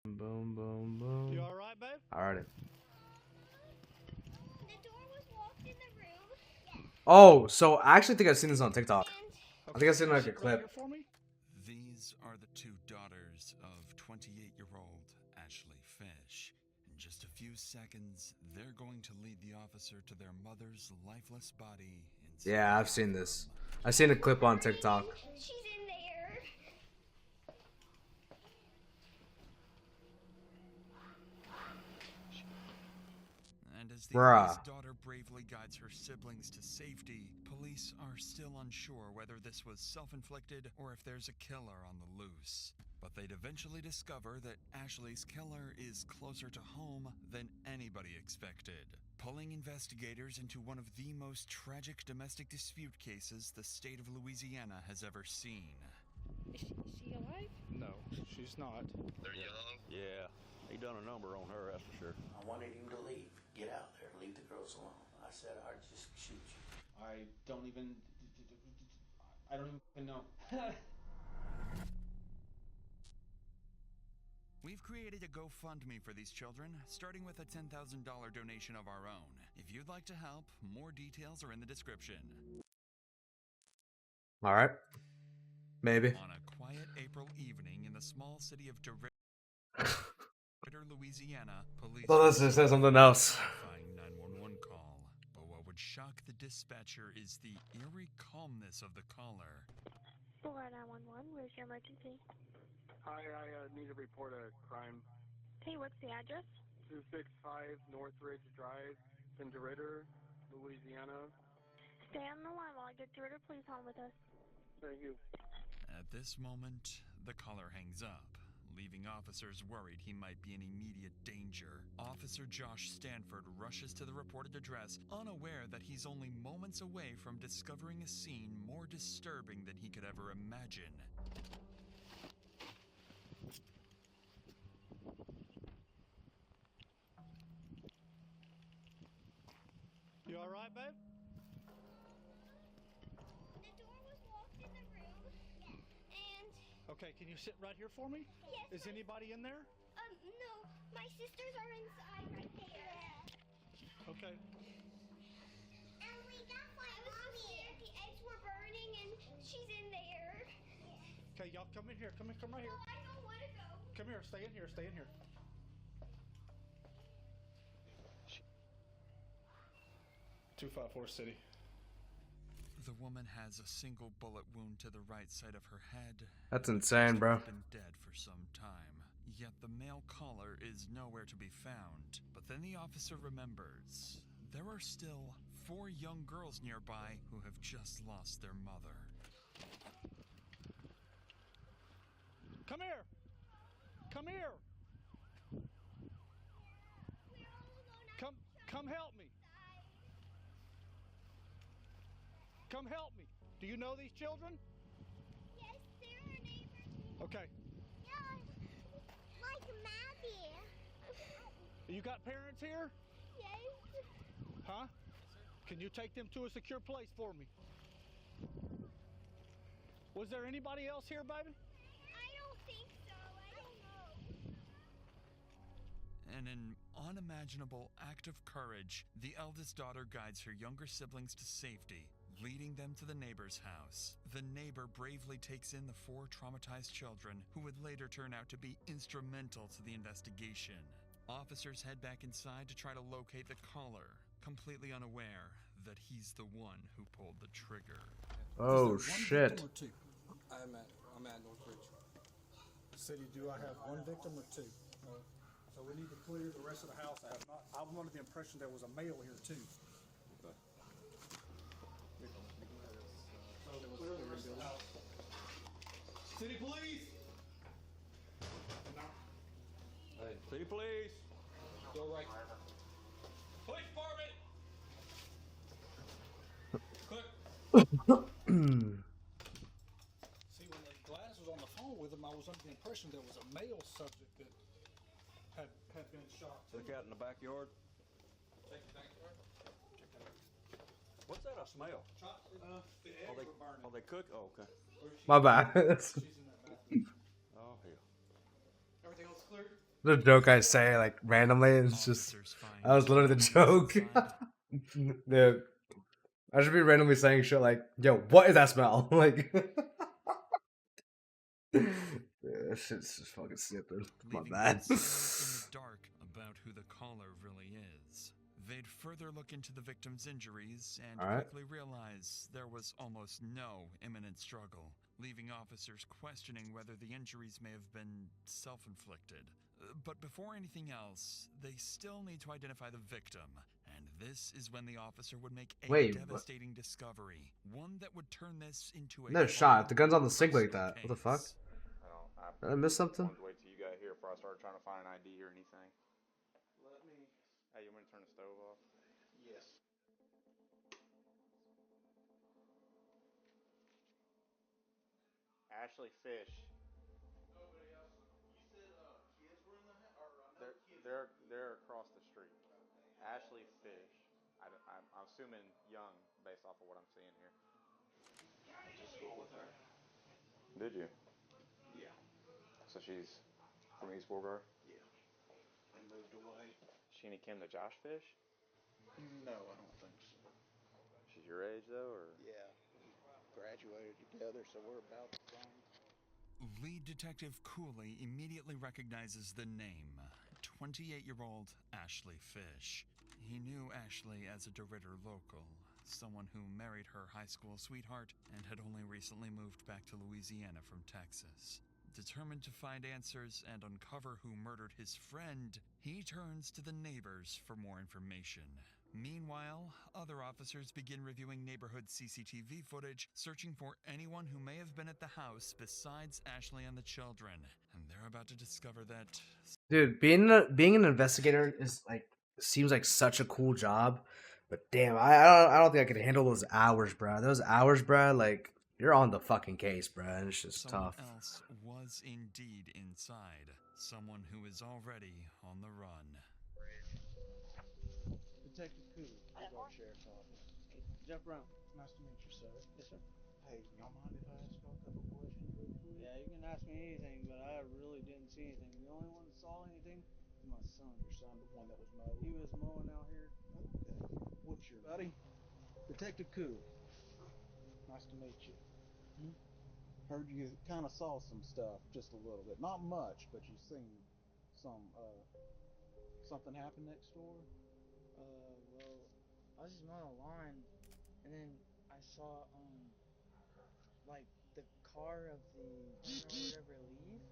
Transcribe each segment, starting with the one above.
Boom, boom, boom. You all right, babe? Alrighty. The door was locked in the room. Yes. Oh, so I actually think I've seen this on TikTok. I think I've seen can you like a sit right clip. here for me? These are the two daughters of 28-year-old Ashley Fish. In just a few seconds, they're going to lead the officer to their mother's lifeless body. Yeah, I've seen this. I've seen a clip on TikTok. She's in there. And as the Bruh. youngest daughter bravely guides her siblings to safety, police are still unsure whether this was self-inflicted or if there's a killer on the loose. But they'd eventually discover that Ashley's killer is closer to home than anybody expected, pulling investigators into one of the most tragic domestic dispute cases the state of Louisiana has ever seen. Is she alive? No, she's not. They're young. Yeah, he done a number on her, that's for sure. I wanted him to leave. Get out there. Leave the girls alone. I said I'd just shoot you. I don't even know. We've created a GoFundMe for these children, starting with a $10,000 donation of our own. If you'd like to help, more details are in the description. Alright. Maybe. On a quiet April evening in the small city of DeRidder, Louisiana, police Well, let's just say something else. 911 call. But what would shock the dispatcher is the eerie calmness of the caller. 911, where's your emergency? Hi, I need to report a crime. Hey, what's the address? 265 Northridge Drive, in DeRidder, Louisiana. Stay on the line while I get through to please hold with us. Thank you. At this moment, the caller hangs up, leaving officers worried he might be in immediate danger. Officer Josh Stanford rushes to the reported address, unaware that he's only moments away from discovering a scene more disturbing than he could ever imagine. You all right, babe? The door was locked in the room. Yes. And Okay, can you sit right here for me? yes. Is anybody in there? No. My sisters are inside right there. Okay. And we got my mommy. The eggs were burning and she's in there. Okay, y'all come in here. Come right here. No, I don't want to go. Come here. Stay in here. Stay in here. 254 City. The woman has a single bullet wound to the right side of her head. That's insane, bro. She's been dead for some time. Yet the male caller is nowhere to be found. But then the officer remembers there are still 4 young girls nearby who have just lost their mother. Come here. Come here. We're all alone. Come help me. Come help me. Do you know these children? Yes, they're our neighbors. Okay. Yeah, like Maddie. You got parents here? Yes. Huh? Can you take them to a secure place for me? Was there anybody else here, baby? I don't think so. I don't know. In an unimaginable act of courage, the eldest daughter guides her younger siblings to safety, leading them to the neighbor's house. The neighbor bravely takes in the 4 traumatized children, who would later turn out to be instrumental to the investigation. Officers head back inside to try to locate the caller, completely unaware that he's the one who pulled the trigger. Oh, shit. I'm at Northridge. City, do I have 1 victim or 2? So we need to clear the rest of the house. I'm under the impression there was a male here too. City police! Hey, city police! Go right. Police department! See, when the glass was on the phone with him, I was under the impression there was a male subject that had been shot. Look out in the backyard. Check the backyard. Check that out. What's that I smell? The eggs were burning. They cook? Oh, okay. My bad. She's in that bathroom. Oh, hell. Everything else clear? The joke I say like randomly. It's just that was literally the joke. Dude, I should be randomly saying shit like, "Yo, what is that smell?" Like, yeah, that shit's just fucking stupid. My Leaving bad. them still in the dark about who the caller really is. They'd further look into the victim's injuries and All right. quickly realize there was almost no imminent struggle, leaving officers questioning whether the injuries may have been self-inflicted. But before anything else, they still need to identify the victim, and this is when the officer would make a Wait, devastating discovery, one that would turn this into a No shot. The gun's on the sink like personal that. What the fuck? case. Did I miss something? Wanted to wait till you got here before I started trying to find an ID or anything. Let me. Hey, you want me to turn the stove off? Yes. Ashley Fish. Nobody else. You said kids were in the house, or They're, kids. they're across the street. Ashley Fish. I'm assuming young based off of what I'm seeing here. I went to school with her. Did you? Yeah. So she's from East Beauregard? Yeah. And moved away. She any kin to Josh Fish? No, I don't think so. She's your age though, or? Yeah. We graduated together, so we're about the same. Lead Detective Cooley immediately recognizes the name, 28-year-old Ashley Fish. He knew Ashley as a DeRitter local, someone who married her high school sweetheart and had only recently moved back to Louisiana from Texas. Determined to find answers and uncover who murdered his friend, he turns to the neighbors for more information. Meanwhile, other officers begin reviewing neighborhood CCTV footage, searching for anyone who may have been at the house besides Ashley and the children. And they're about to discover that... Dude, being an investigator is like seems like such a cool job, but damn, I don't think I could handle those hours, bro. Those hours, bro, like you're on the fucking case, bro. And it's just someone tough. else was indeed inside. Someone who is already on the run. Detective Cooley, Beauregard Sheriff's Office. Hey, Jeff Brown. Nice to meet you, sir. Yes, sir. Hey, y'all mind if I ask y'all a couple questions real quick? Yeah, you can ask me anything, but I really didn't see anything. The only one that saw anything was my son. Your son, the one that was mowed. He was mowing out here. Okay. What's your Buddy, Detective Cooley. Nice to meet you. Heard you kind of saw some stuff, just a little bit. Not much, but you seen some, something happen next door? Well, I was just mowing a lawn, and then I saw, like, the car of the owner or whatever leave.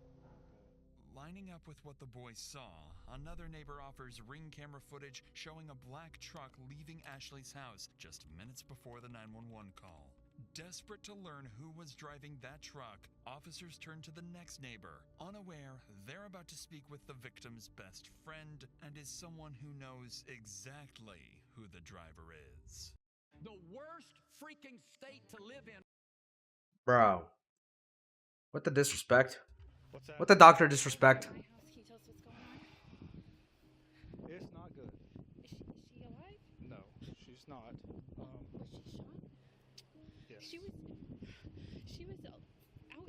Lining up with what the boys saw, another neighbor offers ring camera footage showing a black truck leaving Ashley's house just minutes before the 911 call. Desperate to learn who was driving that truck, officers turn to the next neighbor, unaware they're about to speak with the victim's best friend and is someone who knows exactly who the driver is. The worst freaking state to live in. Bro. What the disrespect? What's that? What the doctor disrespect? My house, can you tell us what's going on? It's not good. Is she alive? No, she's not. Was she shot? Yes. She was out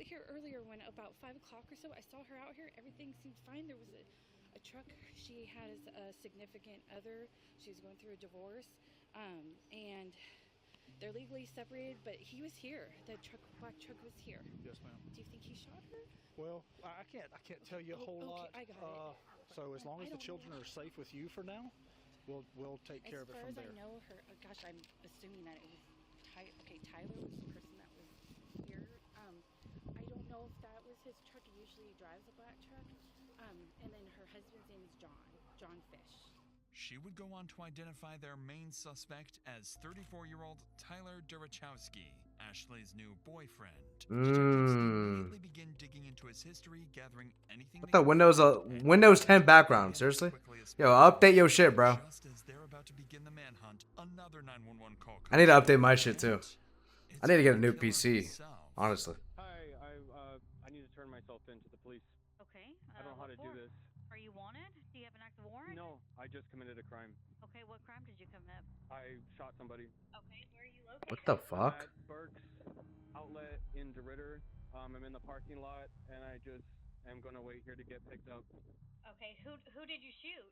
here earlier when about 5 o'clock or so. I saw her out here. Everything seemed fine. There was a truck. She has a significant other. She was going through a divorce, and they're legally separated. But he was here. The black truck was here. Yes, ma'am. Do you think he shot her? Well, I can't tell you a whole Okay, lot. I got it. So as long as I the don't children know. are safe with you for now, we'll take care of it from As far there. as I know, her. Gosh, I'm assuming that it was Tyler was the person that was here. I don't know if that was his truck. He usually drives a black truck. And then her husband's name is John Fish. She would go on to identify their main suspect as 34-year-old Tyler Durachowski, Ashley's new boyfriend. Detectives immediately begin digging into his history, gathering anything What they the could Windows find, 10 background? Seriously? Yo, update your shit, bro. Just as they're about to begin the manhunt, another 911 call I need to comes update in, my shit too. and I need to get a it's new the killer PC. himself. Honestly. Hi, I need to turn myself in to the police. Okay. I don't know how to do this. Are you wanted? Do you have an active warrant? No, I just committed a crime. Okay, what crime did you commit? I shot somebody. Okay, where are you located? What the fuck? At Burke's Outlet in DeRitter. I'm in the parking lot, and I just I'm gonna wait here to get picked up. Okay, who did you shoot?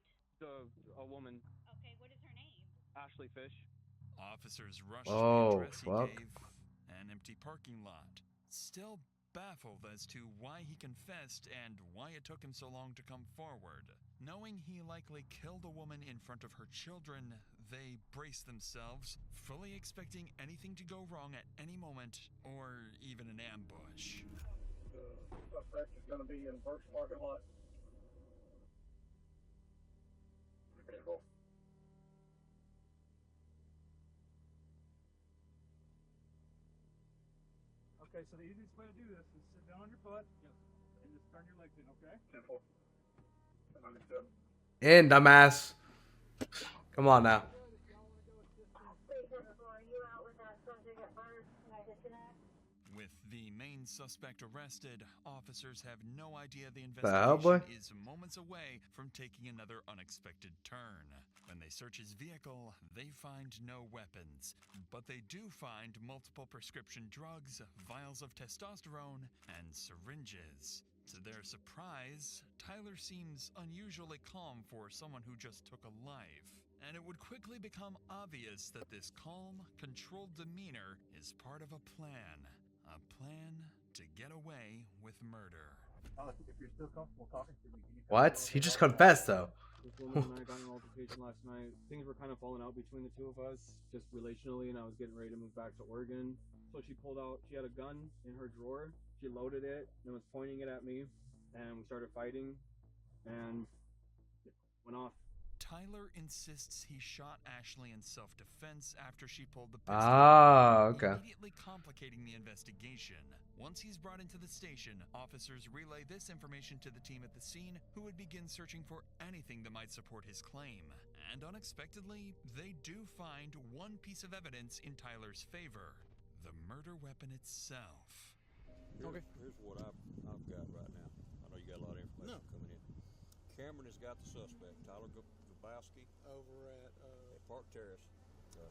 A woman, Okay, what is her name? Ashley Fish. Officers rush to the Oh, address he fuck. gave, an empty parking lot. Still baffled as to why he confessed and why it took him so long to come forward. Knowing he likely killed a woman in front of her children, they brace themselves, fully expecting anything to go wrong at any moment, or even an ambush. Suspect is going to be in first parking lot. Vehicle. Okay, so the easiest way to do this is sit down on your butt and just turn your legs in, okay? 10-4. In, dumbass. Come on now. With the main suspect arrested, officers have no idea the The hell, boy? investigation is moments away from taking another unexpected turn. When they search his vehicle, they find no weapons, but they do find multiple prescription drugs, vials of testosterone, and syringes. To their surprise, Tyler seems unusually calm for someone who just took a life. And it would quickly become obvious that this calm, controlled demeanor is part of a plan. A plan to get away with murder. If you're still comfortable talking to me, can you What? He just confessed, though. This woman and I got in an altercation last night. Things were kind of falling out between the two of us, just relationally, and I was getting ready to move back to Oregon. So she pulled out, she had a gun in her drawer. She loaded it and was pointing it at me, and we started fighting, and it went off. Tyler insists he shot Ashley in self-defense after she pulled the pistol, Okay. immediately complicating the investigation. Once he's brought into the station, officers relay this information to the team at the scene, who would begin searching for anything that might support his claim. And unexpectedly, they do find one piece of evidence in Tyler's favor: the murder weapon itself. Okay. Here's what I've got right now. I know you got a lot of information coming in. Cameron has got the suspect, Tyler Grabowski, Over at Park Terrace.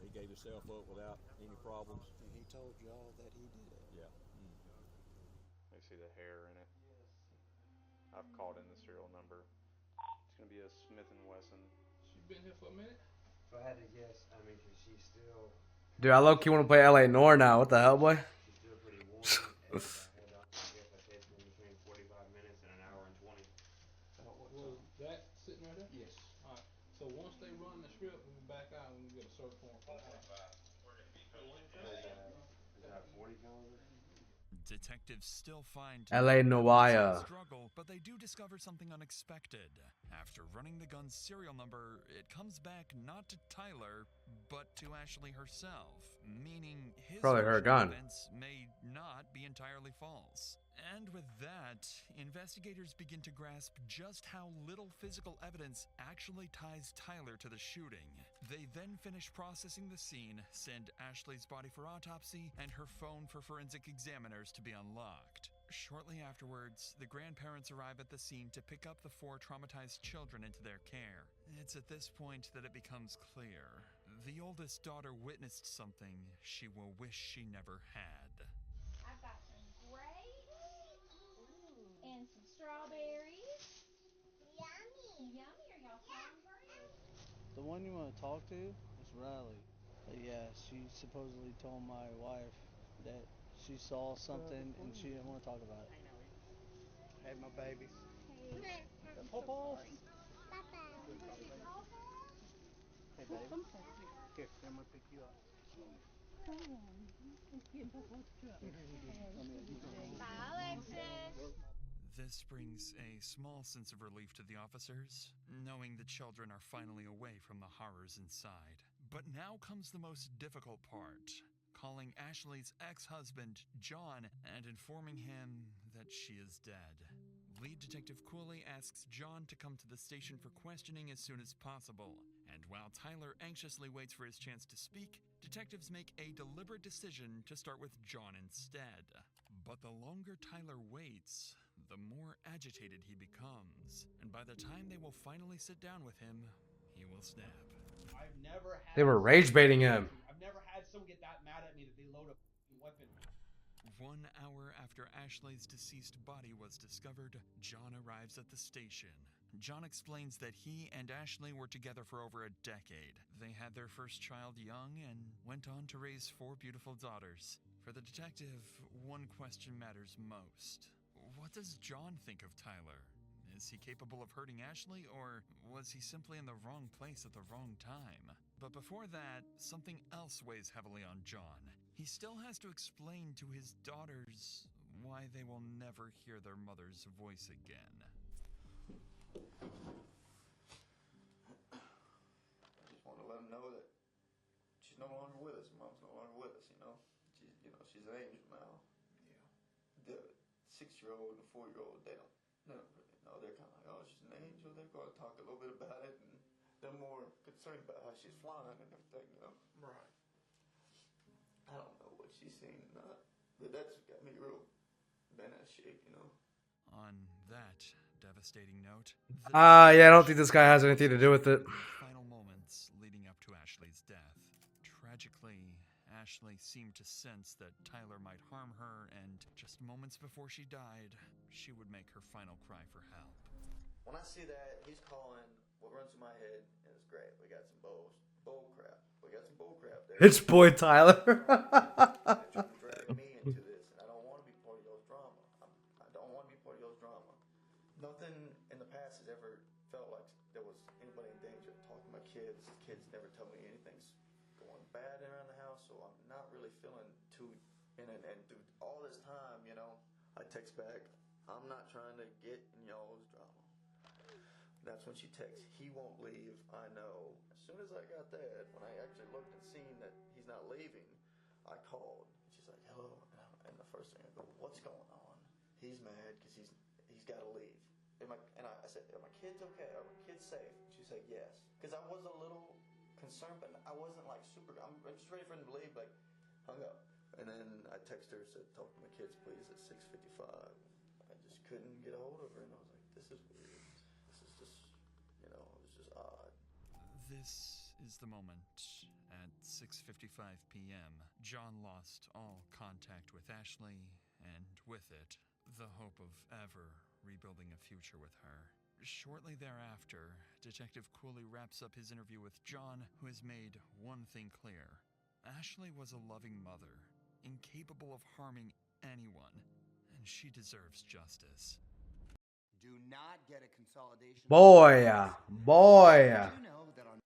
He gave himself up without any problems. and he told y'all that he did it. Yeah. They see the hair in it. I've called in the serial number. It's gonna be a Smith & Wesson. She been here for a minute? If I had to guess, I mean, she's still. Dude, I low-key want to play LA Noir now. What the hell, boy? She's still pretty warm. And I guess I said in between 45 minutes and an hour and 20. Was that sitting right there? Yes. Alright. So once they run the strip, we back out and we get a search warrant for the house. Is that a 40 caliber? Detectives still find LA Noir. struggle, but they do discover something unexpected. After running the gun's serial number, it comes back not to Tyler, but to Ashley herself, meaning his Probably her version of gun. events may not be entirely false. And with that, investigators begin to grasp just how little physical evidence actually ties Tyler to the shooting. They then finish processing the scene, send Ashley's body for autopsy, and her phone for forensic examiners to be unlocked. Shortly afterwards, the grandparents arrive at the scene to pick up the 4 traumatized children into their care. It's at this point that it becomes clear. The oldest daughter witnessed something she will wish she never had. I've got some grapes and some strawberries. Yummy. Yummy. Are y'all hungry? The one you want to talk to is Riley. Yeah, she supposedly told my wife that she saw something and she didn't want to talk about it. Hey, my babies. Hey. Pop-off. Papa. Hey, baby. Here, I'm going to pick you up. Bye, Alexis. This brings a small sense of relief to the officers, knowing the children are finally away from the horrors inside. But now comes the most difficult part: calling Ashley's ex-husband, John, and informing him that she is dead. Lead Detective Cooley asks John to come to the station for questioning as soon as possible, and while Tyler anxiously waits for his chance to speak, detectives make a deliberate decision to start with John instead. But the longer Tyler waits, the more agitated he becomes, and by the time they will finally sit down with him, he will snap. I've never had They were rage baiting him. I've never had someone get that mad at me that they load a weapon. 1 hour after Ashley's deceased body was discovered, John arrives at the station. John explains that he and Ashley were together for over a decade. They had their first child young and went on to raise 4 beautiful daughters. For the detective, one question matters most. What does John think of Tyler? Is he capable of hurting Ashley, or was he simply in the wrong place at the wrong time? But before that, something else weighs heavily on John. He still has to explain to his daughters why they will never hear their mother's voice again. I just want to let them know that she's no longer with us. Mom's no longer with us, you know. She's an angel now. Yeah. The 6-year-old and the 4-year-old, they don't really know. They're kind of like, oh, she's an angel. They're going to talk a little bit about it, and they're more concerned about how she's flying and everything, you know. Right. I don't know what she's seen or not, but that's got me real bent out of shape, you know. On that devastating note, yeah, I don't think this guy has anything to do with it. Final moments leading up to Ashley's death. Tragically, Ashley seemed to sense that Tyler might harm her, and just moments before she died, she would make her final cry for help. When I see that, he's calling, what runs through my head is great. We got some bull crap. We got some bull crap there. It's boy Tyler. They're trying to drag me into this, and I don't want to be part of y'all's drama. I don't want to be part of y'all's drama. Nothing in the past has ever felt like there was anybody in danger. Talking to my kids. Kids never tell me anything's going bad around the house, so I'm not really feeling too in it. And through all this time, you know, I text back, I'm not trying to get in y'all's drama. That's when she texts, he won't leave, I know. As soon as I got that, when I actually looked and seen that he's not leaving, I called. And she's like, hello. And the first thing I go, what's going on? He's mad because he's got to leave. I said, are my kids okay? Are my kids safe? And she said, yes. Because I was a little concerned, but I wasn't like super, I'm just ready for him to leave, like, hung up. And then I texted her, said, talk to my kids, please, at 6:55. I just couldn't get a hold of her, and I was like, this is weird. This is just, you know, it was just odd. This is the moment. At 6:55 p.m., John lost all contact with Ashley, and with it, the hope of ever rebuilding a future with her. Shortly thereafter, Detective Cooley wraps up his interview with John, who has made one thing clear. Ashley was a loving mother, incapable of harming anyone, and she deserves justice. Do not get a consolidation. Boy. Did you know that on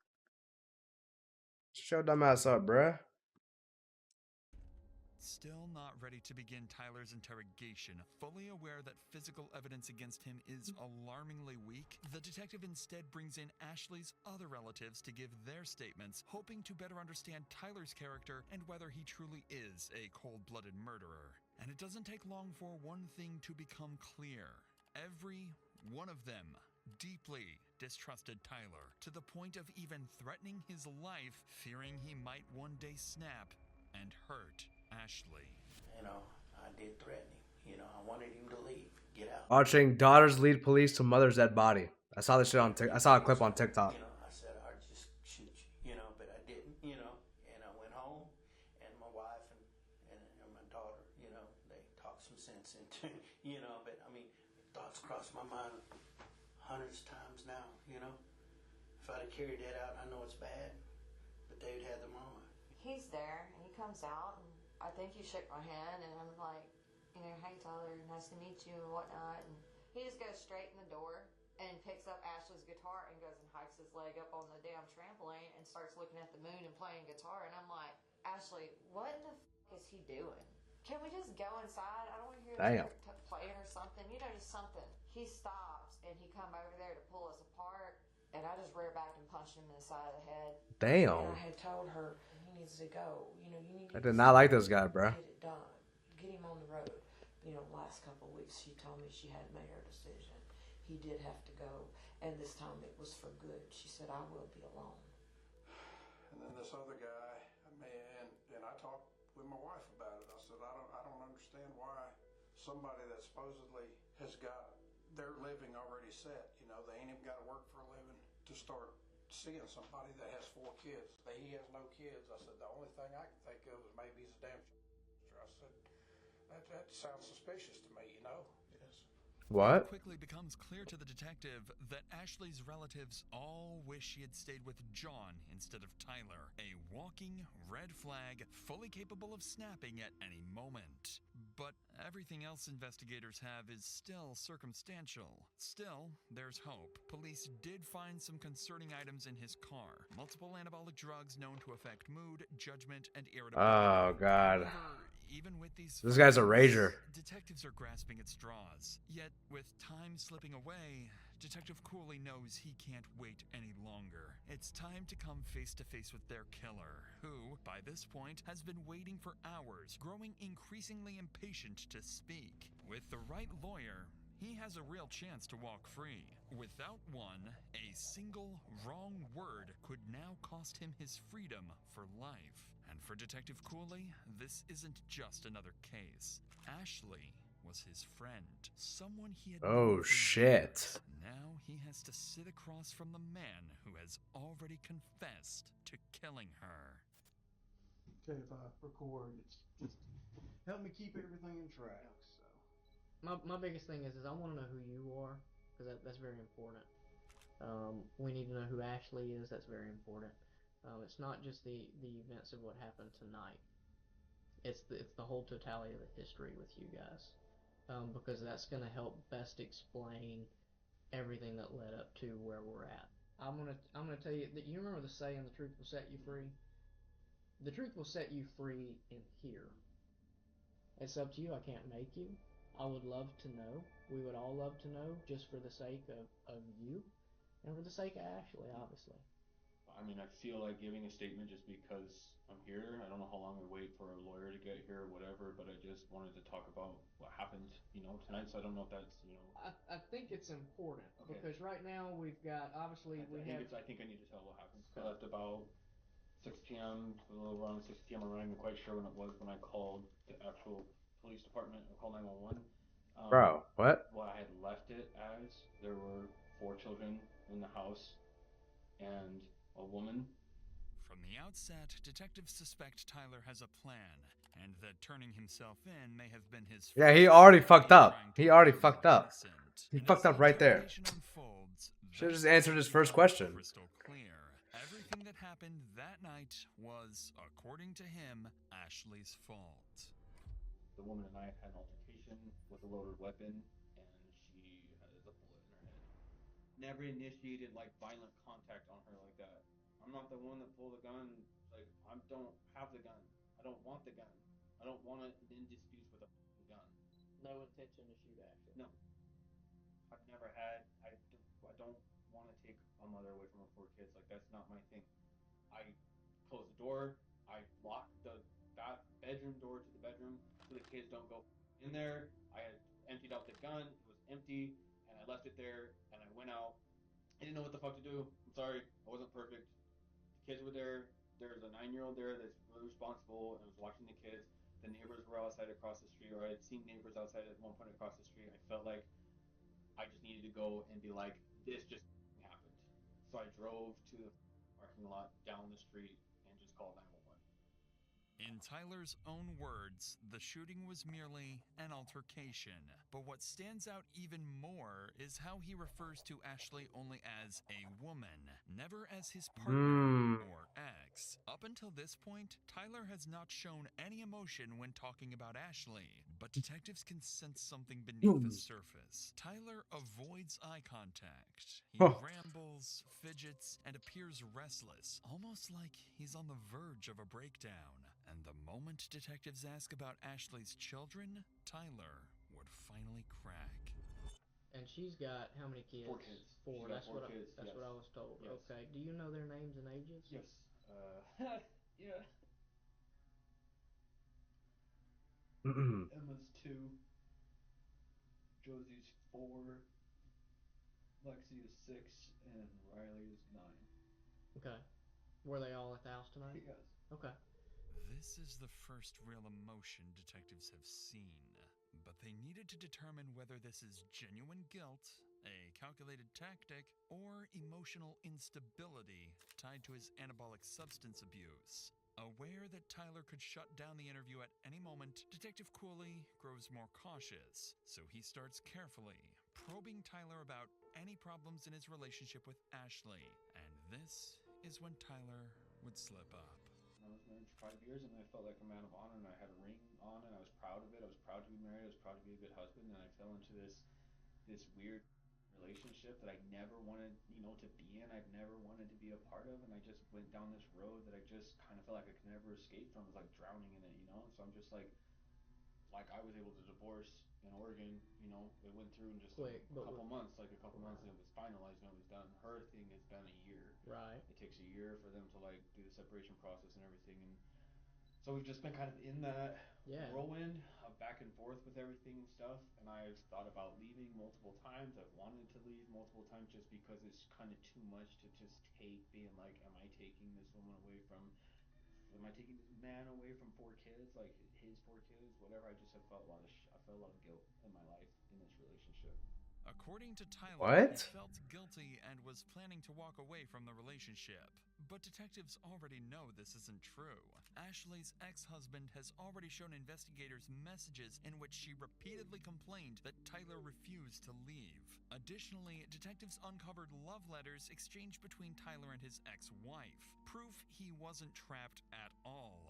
Show dumb ass up, bruh. Still not ready to begin Tyler's interrogation, fully aware that physical evidence against him is alarmingly weak, the detective instead brings in Ashley's other relatives to give their statements, hoping to better understand Tyler's character and whether he truly is a cold-blooded murderer. And it doesn't take long for one thing to become clear. Every one of them deeply distrusted Tyler, to the point of even threatening his life, fearing he might one day snap and hurt Ashley. You know, I did threaten him. You know, I wanted him to leave, get out. Watching daughters lead police to mother's dead body. I saw this shit on I saw a clip on TikTok. You know, I said I'd just shoot you, you know, but I didn't, you know. And I went home, and my wife and my daughter, you know, they talked some sense into, you know. But I mean, thoughts crossed my mind hundreds of times now, you know. If I'd have carried that out, I know it's bad, but they'd had the mama. He's there, and he comes out, and I think he shook my hand, and I'm like, you know, hey Tyler, nice to meet you, and whatnot. And he just goes straight in the door and picks up Ashley's guitar and goes and hikes his leg up on the damn trampoline and starts looking at the moon and playing guitar. And I'm like, Ashley, what in the is he doing? Can we just go inside? I don't want to hear this playing or something. You know, just something. He stops, and he come over there to pull us apart, and I just rear back and punched him in the side of the head. Damn. And I had told her, he needs to go. You know, you need to I did not like this guy, bro. get it done. Get him on the road. You know, last couple of weeks, she told me she hadn't made her decision. He did have to go, and this time it was for good. She said, I will be alone. And then this other guy, and I talked with my wife about it. I said, I don't understand why somebody that supposedly has got their living already set, you know, they ain't even got to work for a living to start seeing somebody that has 4 kids. He has no kids. I said, the only thing I can think of is maybe he's a damn I said, That sounds suspicious to me, you know? Yes. It What? quickly becomes clear to the detective that Ashley's relatives all wish she had stayed with John instead of Tyler, a walking red flag fully capable of snapping at any moment. But everything else investigators have is still circumstantial. Still, there's hope. Police did find some concerning items in his car. Multiple anabolic drugs known to affect mood, judgment, and irritability. Oh God. However, even with these This guy's a findings, rager. detectives are grasping at straws. Yet, with time slipping away, Detective Cooley knows he can't wait any longer. It's time to come face to face with their killer, who, by this point, has been waiting for hours, growing increasingly impatient to speak. With the right lawyer, he has a real chance to walk free. Without one, a single wrong word could now cost him his freedom for life. And for Detective Cooley, this isn't just another case. Ashley was his friend, someone he had known Oh for shit. years. Now he has to sit across from the man who has already confessed to killing her. Okay, if I record, it's just help me keep everything in track. So My biggest thing is I want to know who you are, because that's very important. We need to know who Ashley is. That's very important. It's not just the events of what happened tonight. It's the whole totality of the history with you guys, because that's going to help best explain everything that led up to where we're at. I'm gonna tell you that you remember the saying, "The truth will set you free." The truth will set you free in here. It's up to you. I can't make you. I would love to know. We would all love to know, just for the sake of you, and for the sake of Ashley, obviously. I mean, I feel like giving a statement just because I'm here. I don't know how long we wait for a lawyer to get here or whatever, but I just wanted to talk about what happened, tonight. So I don't know if that's. I think it's important, Okay. because right now we've got, obviously we have. I think I need to tell what happened. I left about 6 p.m. A little around 6 p.m. I'm not even quite sure when it was when I called the actual police department or called 911. Bro, what? What I had left it as, there were 4 children in the house and a woman. From the outset, detectives suspect Tyler has a plan, and that turning himself in may have been his. Yeah, he already fucked up. He already fucked up. He fucked up right there. Should have just answered his first question. Crystal clear. Everything that happened that night was, according to him, Ashley's fault. The woman and I had an altercation with a loaded weapon, and she has a bullet in her head. Never initiated violent contact on her like that. I'm not the one that pulled the gun. I don't have the gun. I don't want the gun. I don't want to in disputes with a gun. No intention to shoot Ashley. No. I've never had. I don't want to take a mother away from her 4 kids. That's not my thing. I closed the door. I locked the bedroom door to the bedroom so the kids don't go in there. I had emptied out the gun. It was empty, and I left it there, and I went out. I didn't know what the fuck to do. I'm sorry. I wasn't perfect. The kids were there. There's a 9-year-old there that's really responsible and was watching the kids. The neighbors were outside across the street, or I had seen neighbors outside at one point across the street. I felt like I just needed to go and be like, this just happened. So I drove to the parking lot down the street and just called 911. In Tyler's own words, the shooting was merely an altercation. But what stands out even more is how he refers to Ashley only as a woman, never as his partner or ex. Up until this point, Tyler has not shown any emotion when talking about Ashley, but detectives can sense something beneath the surface. Tyler avoids eye contact. He rambles, fidgets, and appears restless, almost like he's on the verge of a breakdown. And the moment detectives ask about Ashley's children, Tyler would finally crack. And she's got how many kids? 4 kids. 4. That's what I was told. Yes. Okay. Do you know their names and ages? Yes. Yeah. Emma's 2. Josie's 4. Lexi is 6, and Riley is 9. Okay. Were they all at the house tonight? Yes. Okay. This is the first real emotion detectives have seen, but they needed to determine whether this is genuine guilt, a calculated tactic, or emotional instability tied to his anabolic substance abuse. Aware that Tyler could shut down the interview at any moment, Detective Cooley grows more cautious, so he starts carefully probing Tyler about any problems in his relationship with Ashley. And this is when Tyler would slip up. I was married for 5 years, and I felt like a man of honor, and I had a ring on, and I was proud of it. I was proud to be married. I was proud to be a good husband, and I fell into this weird relationship that I never wanted, to be in. I've never wanted to be a part of, and I just went down this road that I just kind of felt like I could never escape from. It was like drowning in it. So I'm just like I was able to divorce in Oregon. It went through in just a couple months, and it was finalized and it was done. Her thing has been a year. Right. It takes a year for them to do the separation process and everything, and so we've just been kind of in that whirlwind of back and forth with everything and stuff. And I've thought about leaving multiple times. I've wanted to leave multiple times just because it's kind of too much to just take. Being like, am I taking this woman away from? Am I taking this man away from 4 kids? Like his 4 kids, whatever. I just have felt I felt a lot of guilt in my life in this relationship. According to Tyler, What? he felt guilty and was planning to walk away from the relationship. But detectives already know this isn't true. Ashley's ex-husband has already shown investigators messages in which she repeatedly complained that Tyler refused to leave. Additionally, detectives uncovered love letters exchanged between Tyler and his ex-wife, proof he wasn't trapped at all.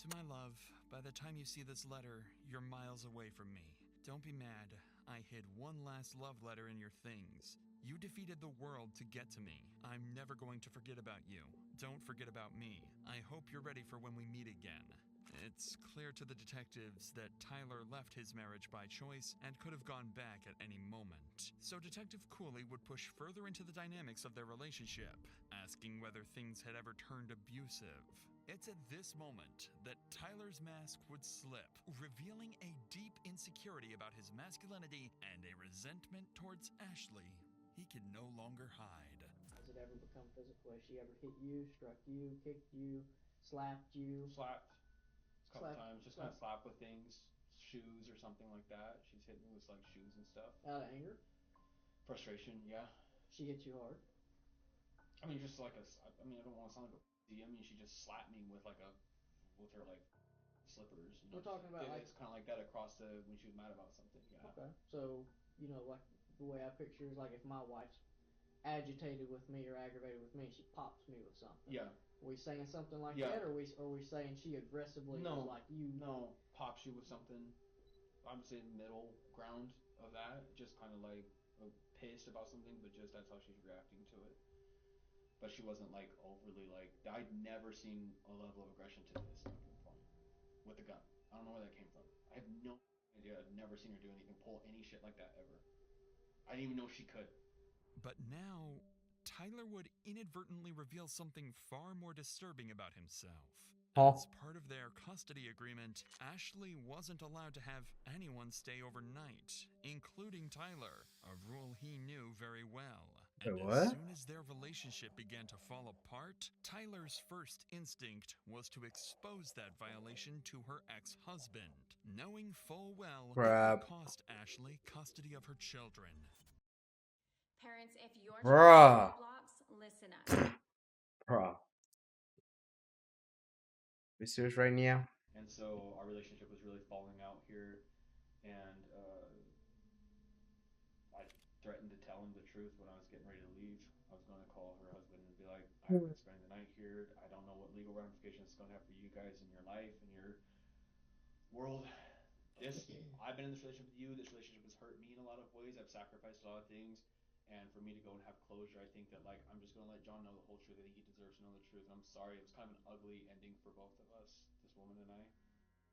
To my love, by the time you see this letter, you're miles away from me. Don't be mad. I hid one last love letter in your things. You defeated the world to get to me. I'm never going to forget about you. Don't forget about me. I hope you're ready for when we meet again. It's clear to the detectives that Tyler left his marriage by choice and could have gone back at any moment. So Detective Cooley would push further into the dynamics of their relationship, asking whether things had ever turned abusive. It's at this moment that Tyler's mask would slip, revealing a deep insecurity about his masculinity and a resentment towards Ashley he could no longer hide. Has it ever become physical? Has she ever hit you, struck you, kicked you, slapped you? Slapped a couple times, just kind of slap with things, shoes or something like that. She's hit me with shoes and stuff. Out of anger? Frustration, yeah. She hit you hard? I mean, just I don't want to sound like a pussy. I mean, she just slapped me with her slippers. We're talking about it's kind of like that across when she was mad about something. Yeah. Okay. So like the way I picture is like if my wife's agitated with me or aggravated with me, she pops me with something. Yeah. Are we saying something like that, or are we saying she aggressively is like you? No, pops you with something. I'm saying middle ground of that, just kind of pissed about something, but just that's how she's reacting to it. But she wasn't overly I'd never seen a level of aggression to this fucking point with the gun. I don't know where that came from. I have no idea. I've never seen her do anything, pull any shit like that ever. I didn't even know she could. But now, Tyler would inadvertently reveal something far more disturbing about himself. As part of their custody agreement, Ashley wasn't allowed to have anyone stay overnight, including Tyler, a rule he knew very well. And as soon as their relationship began to fall apart, Tyler's first instinct was to expose that violation to her ex-husband, knowing full well it would cost Ashley custody of her children. Parents, if your child has Roblox, listen up. Bruh. Are you serious right now? And so our relationship was really falling out here, and I threatened to tell him the truth when I was getting ready to leave. I was going to call her husband and be like, I've been spending the night here. I don't know what legal ramifications it's going to have for you guys in your life and your world. I've been in this relationship with you. This relationship has hurt me in a lot of ways. I've sacrificed a lot of things. And for me to go and have closure, I think that I'm just going to let John know the whole truth. I think he deserves to know the truth. And I'm sorry. It was kind of an ugly ending for both of us, this woman and I.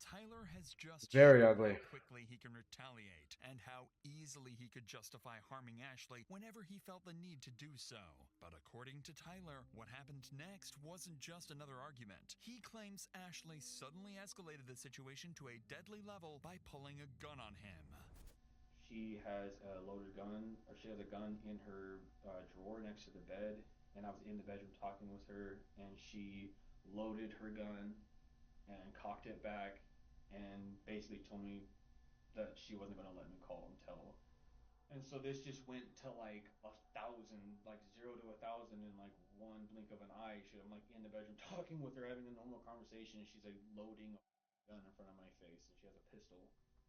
Tyler has just Very shown ugly. how quickly he can retaliate and how easily he could justify harming Ashley whenever he felt the need to do so. But according to Tyler, what happened next wasn't just another argument. He claims Ashley suddenly escalated the situation to a deadly level by pulling a gun on him. She has a loaded gun, or she has a gun in her drawer next to the bed, and I was in the bedroom talking with her, and she loaded her gun and cocked it back and basically told me that she wasn't going to let me call until. And so this just went to 1,000, 0 to 1,000 and in like one blink of an eye, I'm like in the bedroom talking with her, having a normal conversation, and she's like loading a gun in front of my face, and she has a pistol.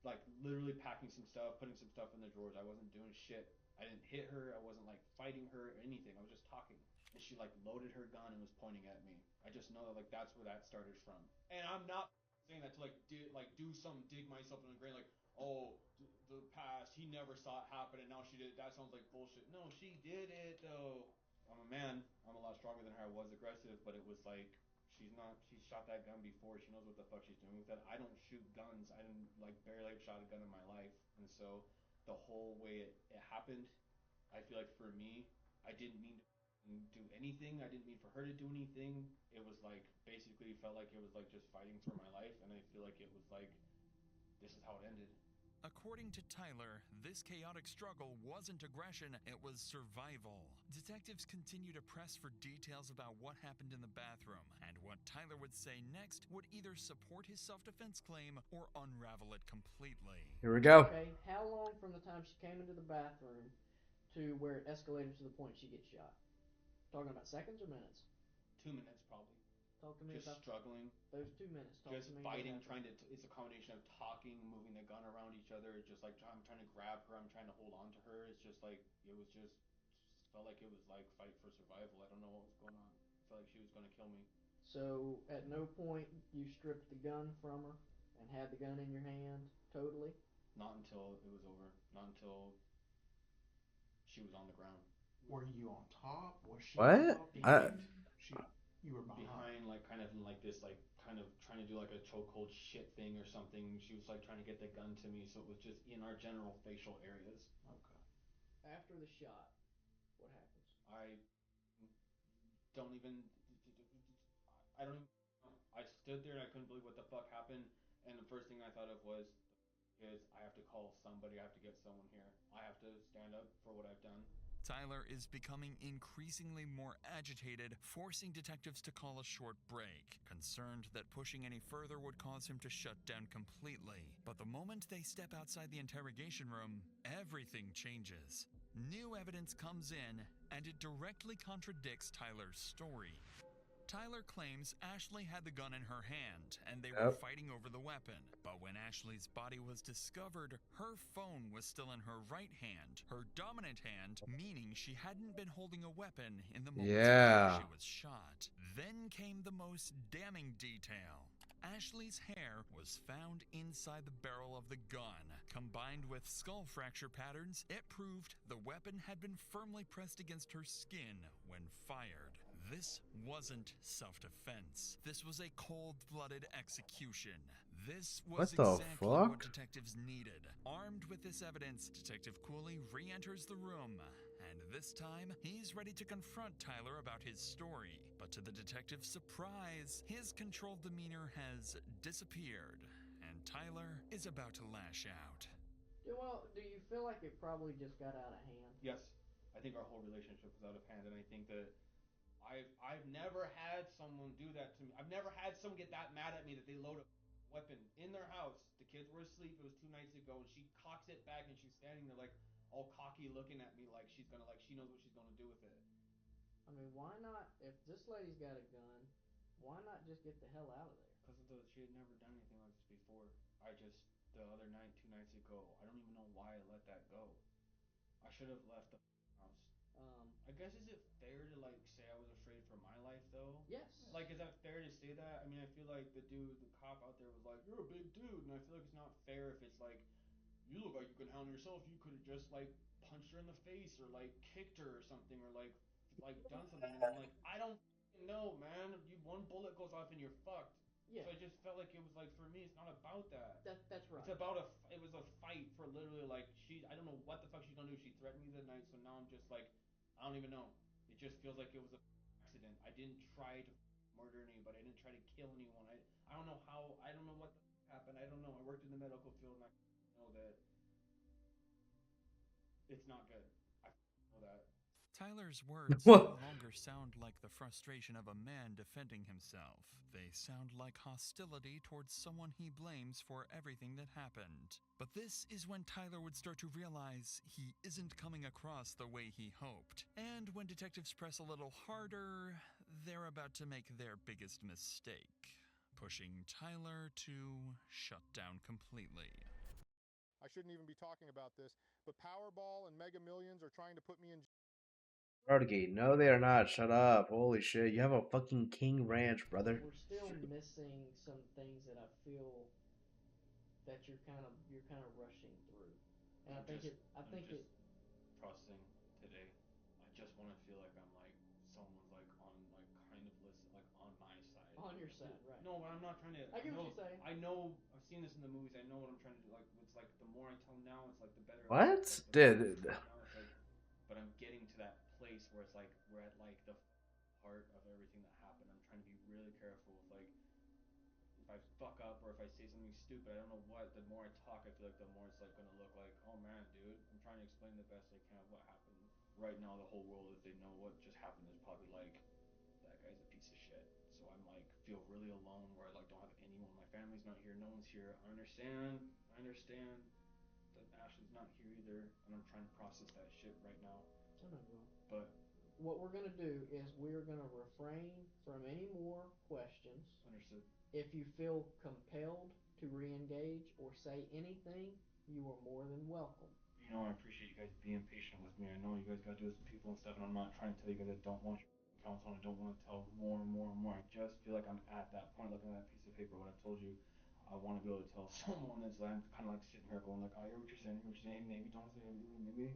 Like literally packing some stuff, putting some stuff in the drawers. I wasn't doing shit. I didn't hit her. I wasn't like fighting her or anything. I was just talking. And she like loaded her gun and was pointing at me. I just know that like that's where that started from. And I'm not saying that to do some dig myself in the grave like, oh, the past, he never saw it happen and now she did it. That sounds like bullshit. No, she did it though. I'm a man. I'm a lot stronger than her. I was aggressive, but it was like she's not. She's shot that gun before. She knows what the fuck she's doing with it. I don't shoot guns. I didn't like barely have shot a gun in my life, and so the whole way it happened, I feel like for me, I didn't mean to do anything. I didn't mean for her to do anything. It was like basically felt like it was like just fighting for my life, and I feel like it was like this is how it ended. According to Tyler, this chaotic struggle wasn't aggression, it was survival. Detectives continue to press for details about what happened in the bathroom, and what Tyler would say next would either support his self-defense claim or unravel it completely. Here we go. Okay, how long from the time she came into the bathroom to where it escalated to the point she gets shot? Talking about seconds or minutes? 2 minutes probably. Talk to me Just about struggling. those 2 minutes. Talk Just to me fighting, what happened. it's a combination of talking, moving the gun around each other, just like I'm trying to grab her, I'm trying to hold on to her. It's just like it was just felt like it was like fight for survival. I don't know what was going on. I felt like she was gonna kill me. So at no point you stripped the gun from her and had the gun in your hand totally? Not until it was over. Not until she was on the ground. Were you on top? Was she on What? top? Behind? You were behind, like kind of like this, like kind of trying to do like a chokehold shit thing or something. She was like trying to get the gun to me, so it was just in our general facial areas. Okay. After the shot, what happens? I don't even. I don't even. I stood there and I couldn't believe what the fuck happened. And the first thing I thought of was, is I have to call somebody. I have to get someone here. I have to stand up for what I've done. Tyler is becoming increasingly more agitated, forcing detectives to call a short break, concerned that pushing any further would cause him to shut down completely. But the moment they step outside the interrogation room, everything changes. New evidence comes in, and it directly contradicts Tyler's story. Tyler claims Ashley had the gun in her hand and they were fighting over the weapon. But when Ashley's body was discovered, her phone was still in her right hand, her dominant hand, meaning she hadn't been holding a weapon in the moments before she was shot. Then came the most damning detail. Ashley's hair was found inside the barrel of the gun. Combined with skull fracture patterns, it proved the weapon had been firmly pressed against her skin when fired. This wasn't self-defense. This was a cold-blooded execution. This was exactly what detectives needed. Armed with this evidence, Detective Cooley re-enters the room. And this time, he's ready to confront Tyler about his story. But to the detective's surprise, his controlled demeanor has disappeared. And Tyler is about to lash out. Well, do you feel like it probably just got out of hand? Yes. I think our whole relationship was out of hand, and I think that I've never had someone do that to me. I've never had someone get that mad at me that they load a weapon in their house. The kids were asleep. It was 2 nights ago, and she cocks it back, and she's standing there like all cocky, looking at me like she's gonna, like she knows what she's gonna do with it. I mean, why not? If this lady's got a gun, why not just get the hell out of there? Because she had never done anything like this before. I just the other night, 2 nights ago, I don't even know why I let that go. I should have left the house. I guess is it fair to like say I was afraid for my life though? Yes. Like, is that fair to say that? I mean, I feel like the cop out there was like, "You're a big dude," and I feel like it's not fair if it's like, "You look like you can handle yourself. You could have just like punched her in the face or like kicked her or something or like done something." And I'm like, I don't know, man. You one bullet goes off and you're fucked. Yeah. So I just felt like it was like for me, it's not about that. That's right. It's about it was a fight for literally like I don't know what the fuck she's gonna do. She threatened me the night, so now I'm just like, I don't even know. It just feels like it was a accident. I didn't try to murder anybody. I didn't try to kill anyone. I don't know how. I don't know what happened. I don't know. I worked in the medical field, and I know that it's not good. I know that. Tyler's words What? no longer sound like the frustration of a man defending himself. They sound like hostility towards someone he blames for everything that happened. But this is when Tyler would start to realize he isn't coming across the way he hoped. And when detectives press a little harder, they're about to make their biggest mistake, pushing Tyler to shut down completely. I shouldn't even be talking about this, but Powerball and Mega Millions are trying to put me in. Rodgate, no, they are not. Shut up. Holy shit. You have a fucking King Ranch, brother. We're still missing some things that I feel that you're kind of rushing through, and I'm just processing today. I just want to feel like I'm like someone's like on like kind of listen like on my side. On your side, right? No, but I'm not trying to. I get what you're saying. I know. I've seen this in the movies. I know what I'm trying to do. Like it's like the more I tell now, it's like the better. What? Like, the more Dude. now it's like, but I'm getting to that place where it's like we're at like the heart of everything that happened. I'm trying to be really careful with like if I fuck up or if I say something stupid, I don't know what. The more I talk, I feel like the more it's like gonna look like, oh man, dude. I'm trying to explain the best I can of what happened. Right now, the whole world, if they know what just happened, is probably like that guy's a piece of shit. So I'm like feel really alone where I like don't have anyone. My family's not here. No one's here. I understand. I understand that Ashley's not here either, and I'm trying to process that shit right now. I know you are. But what we're gonna do is we're gonna refrain from any more questions. Understood. If you feel compelled to re-engage or say anything, you are more than welcome. You know, I appreciate you guys being patient with me. I know you guys gotta do this with people and stuff, and I'm not trying to tell you guys I don't want your counsel and I don't want to tell more and more and more. I just feel like I'm at that point, looking at that piece of paper, what I've told you. I want to be able to tell someone that's like, I'm kind of like sitting here going like, I hear what you're saying, maybe don't say anything, maybe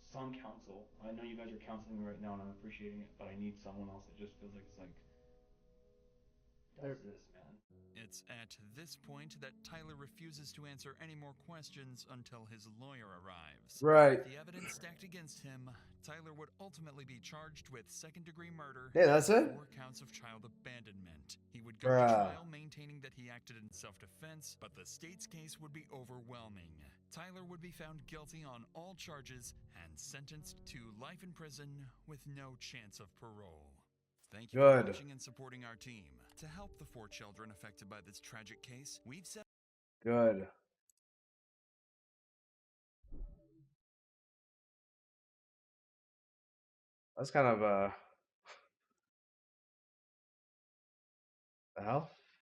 some counsel. I know you guys are counseling me right now and I'm appreciating it, but I need someone else that just feels like it's like, does this, man. It's at this point that Tyler refuses to answer any more questions until his lawyer arrives. Right. With the evidence stacked against him, Tyler would ultimately be charged with second-degree murder Yeah, that's it? and 4 counts of child abandonment. He would go to trial maintaining that he acted in self-defense, but the state's case would be overwhelming. Tyler would be found guilty on all charges and sentenced to life in prison with no chance of parole. Thank you for watching and supporting our team. To help the 4 children affected by this tragic case, we've set... Good. That's kind of, the hell?